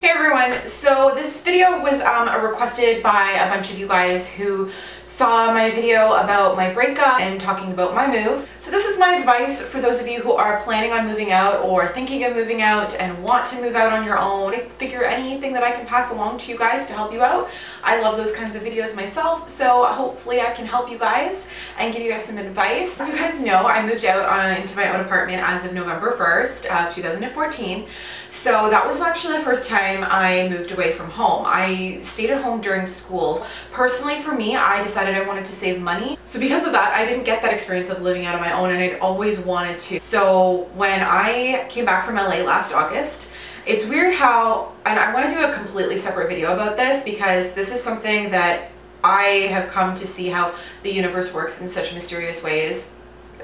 Hey everyone, so this video was requested by a bunch of you guys who saw my video about my breakup and talking about my move. So this is my advice for those of you who are planning on moving out or thinking of moving out and want to move out on your own. I figure anything that I can pass along to you guys to help you out. I love those kinds of videos myself, so hopefully I can help you guys and give you guys some advice. As you guys know, I moved out into my own apartment as of November 1st of 2014. So that was actually the first time I moved away from home. I stayed at home during school. Personally for me, I decided I wanted to save money. So because of that, I didn't get that experience of living out on my own, and I'd always wanted to. So when I came back from LA last August, it's weird how, and I want to do a completely separate video about this because this is something that I have come to see how the universe works in such mysterious ways,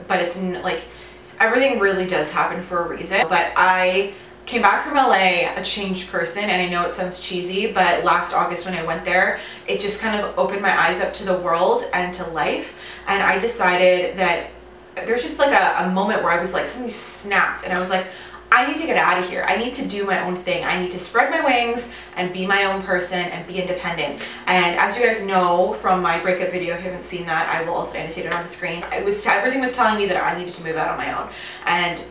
but it's like everything really does happen for a reason. But I came back from LA a changed person, and I know it sounds cheesy, but last August when I went there, it just kind of opened my eyes up to the world and to life, and I decided that there's just like a moment where I was like, something snapped, and I was like, I need to get out of here. I need to do my own thing. I need to spread my wings and be my own person and be independent. And as you guys know from my breakup video, if you haven't seen that, I will also annotate it on the screen. Everything was telling me that I needed to move out on my own. And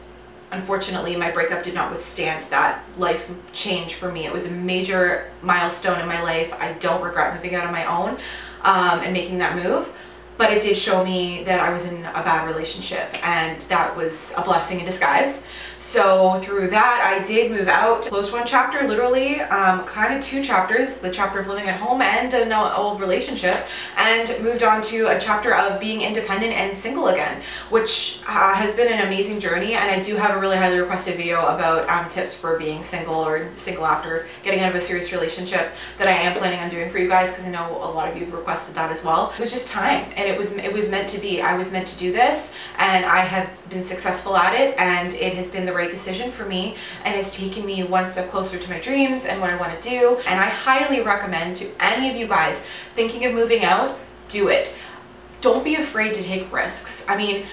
unfortunately, my breakup did not withstand that life change for me. It was a major milestone in my life. I don't regret moving out on my own and making that move, but it did show me that I was in a bad relationship, and that was a blessing in disguise. So through that, I did move out, closed one chapter, literally, kind of two chapters, the chapter of living at home and an old relationship, and moved on to a chapter of being independent and single again, which has been an amazing journey. And I do have a really highly requested video about tips for being single or single after getting out of a serious relationship that I am planning on doing for you guys, because I know a lot of you have requested that as well. It was just time, and it was meant to be. I was meant to do this, and I have been successful at it, and it has been the right decision for me, and it's taken me one step closer to my dreams and what I want to do. And I highly recommend to any of you guys thinking of moving out, do it. Don't be afraid to take risks. I mean,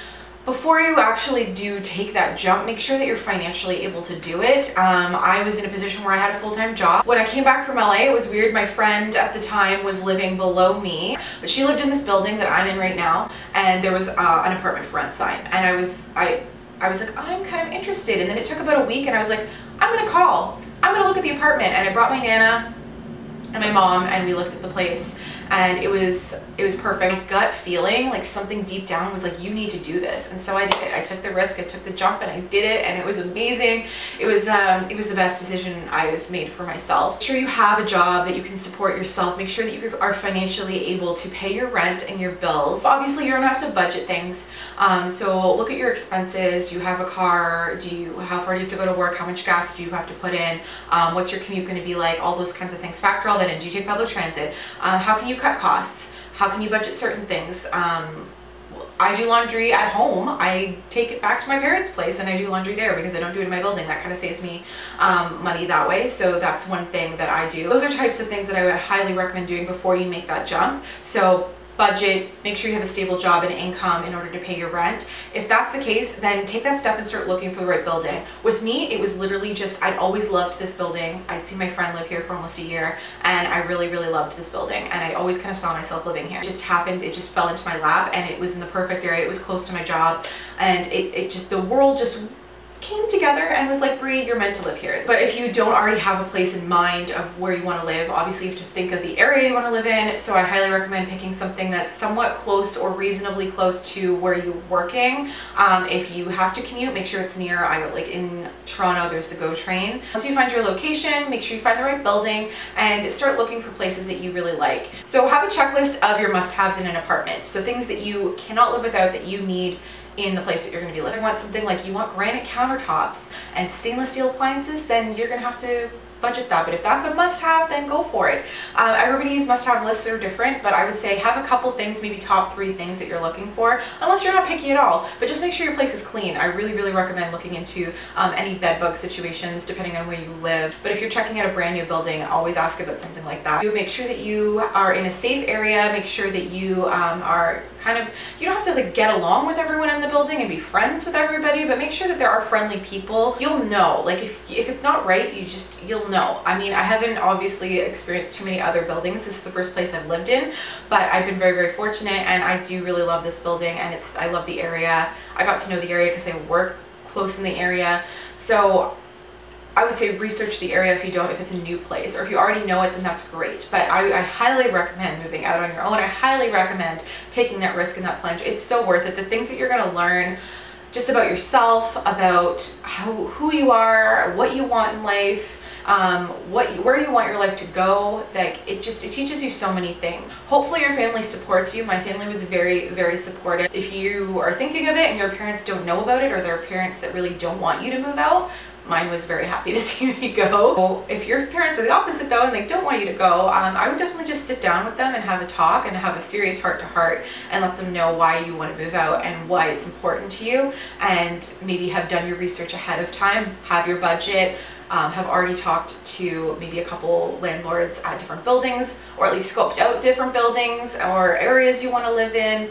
before you actually do take that jump, make sure that you're financially able to do it. I was in a position where I had a full-time job. When I came back from LA, it was weird. My friend at the time was living below me, but she lived in this building that I'm in right now, and there was an apartment for rent sign, and I was like, I'm kind of interested. And then it took about a week, and I was like, I'm gonna call. I'm gonna look at the apartment. And I brought my Nana and my mom, and we looked at the place, and it was perfect. My gut feeling, like something deep down was like, you need to do this. And so I did it. I took the risk, I took the jump, and I did it, and it was amazing. It was the best decision I've made for myself. Make sure you have a job that you can support yourself. Make sure that you are financially able to pay your rent and your bills. Obviously, you're gonna have to budget things. So look at your expenses. Do you have a car? How far do you have to go to work? How much gas do you have to put in? What's your commute going to be like? All those kinds of things. Factor all that in. Do you take public transit? How can you cut costs? How can you budget certain things? I do laundry at home. I take it back to my parents' place and I do laundry there because I don't do it in my building. That kind of saves me money that way. So that's one thing that I do. Those are types of things that I would highly recommend doing before you make that jump. So budget, make sure you have a stable job and income in order to pay your rent. If that's the case, then take that step and start looking for the right building. With me, it was literally just, I'd always loved this building. I'd seen my friend live here for almost a year, and I really, really loved this building, and I always kind of saw myself living here. It just happened, it just fell into my lap, and it was in the perfect area. It was close to my job, and the world just came together and was like, Bree, you're meant to live here. But if you don't already have a place in mind of where you want to live, obviously you have to think of the area you want to live in. So I highly recommend picking something that's somewhat close or reasonably close to where you're working. If you have to commute, make sure it's near, like in Toronto, there's the GO train. Once you find your location, make sure you find the right building and start looking for places that you really like. So have a checklist of your must-haves in an apartment. So things that you cannot live without that you need in the place that you're going to be living. If you want something like you want granite countertops and stainless steel appliances, then you're going to have to budget that. But if that's a must-have, then go for it. Everybody's must-have lists are different, but I would say have a couple things, maybe top 3 things that you're looking for, unless you're not picky at all. But just make sure your place is clean. I really, really recommend looking into any bed bug situations depending on where you live. But if you're checking out a brand new building, always ask about something like that. You make sure that you are in a safe area. Make sure that you are kind of, you don't have to like get along with everyone in the building and be friends with everybody, but make sure that there are friendly people. You'll know, like if it's not right, you'll know. I mean, I haven't obviously experienced too many other buildings. This is the first place I've lived in, but I've been very, very fortunate, and I do really love this building, and I love the area. I got to know the area because I work close in the area. So I would say research the area if it's a new place, or if you already know it, then that's great. But I highly recommend moving out on your own. I highly recommend taking that risk and that plunge. It's so worth it. The things that you're going to learn just about yourself, about who you are, what you want in life, where you want your life to go, like it teaches you so many things. Hopefully your family supports you. My family was very, very supportive. If you are thinking of it and your parents don't know about it, or there are parents that really don't want you to move out, mine was very happy to see me go. If your parents are the opposite though and they don't want you to go, I would definitely just sit down with them and have a talk and have a serious heart-to-heart and let them know why you want to move out and why it's important to you, and maybe have done your research ahead of time, have your budget, have already talked to maybe a couple landlords at different buildings, or at least scoped out different buildings or areas you want to live in.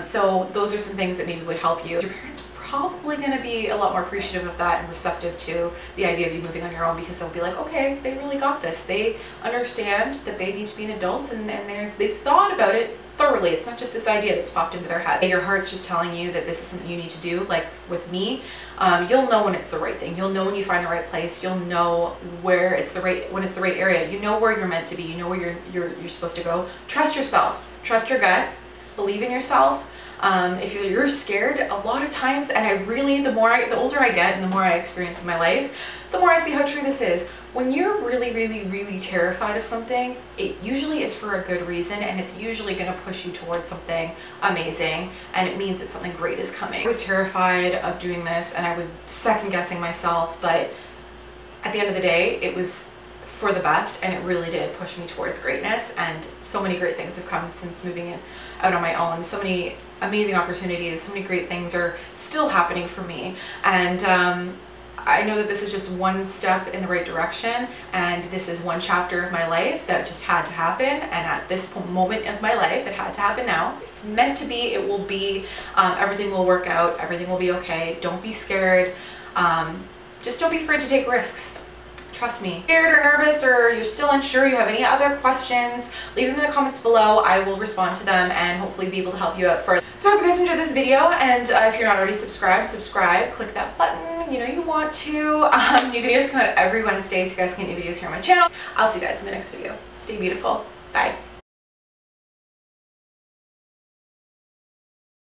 So those are some things that maybe would help you. Your parents probably going to be a lot more appreciative of that and receptive to the idea of you moving on your own, because they'll be like, okay, they really got this. They understand that they need to be an adult, and they've thought about it thoroughly. It's not just this idea that's popped into their head. Your heart's just telling you that this is something you need to do. Like with me, you'll know when it's the right thing. You'll know when you find the right place. You'll know when it's the right area. You know where you're meant to be. You know where you're supposed to go. Trust yourself. Trust your gut. Believe in yourself. If you're scared, a lot of times, and the older I get and the more I experience in my life, the more I see how true this is. When you're really, really, really terrified of something, it usually is for a good reason, and it's usually going to push you towards something amazing, and it means that something great is coming. I was terrified of doing this, and I was second guessing myself, but at the end of the day, it was for the best, and it really did push me towards greatness, and so many great things have come since moving out on my own. So many amazing opportunities, so many great things are still happening for me, and I know that this is just one step in the right direction, and this is one chapter of my life that just had to happen, and at this moment of my life it had to happen now. It's meant to be, it will be, everything will work out, everything will be okay. Don't be scared, just don't be afraid to take risks. Trust me. Scared or nervous, or you're still unsure, you have any other questions, leave them in the comments below. I will respond to them and hopefully be able to help you out further. So I hope you guys enjoyed this video, and if you're not already subscribed, subscribe, click that button, you know you want to. New videos come out every Wednesday, so you guys can get new videos here on my channel. I'll see you guys in my next video. Stay beautiful. Bye.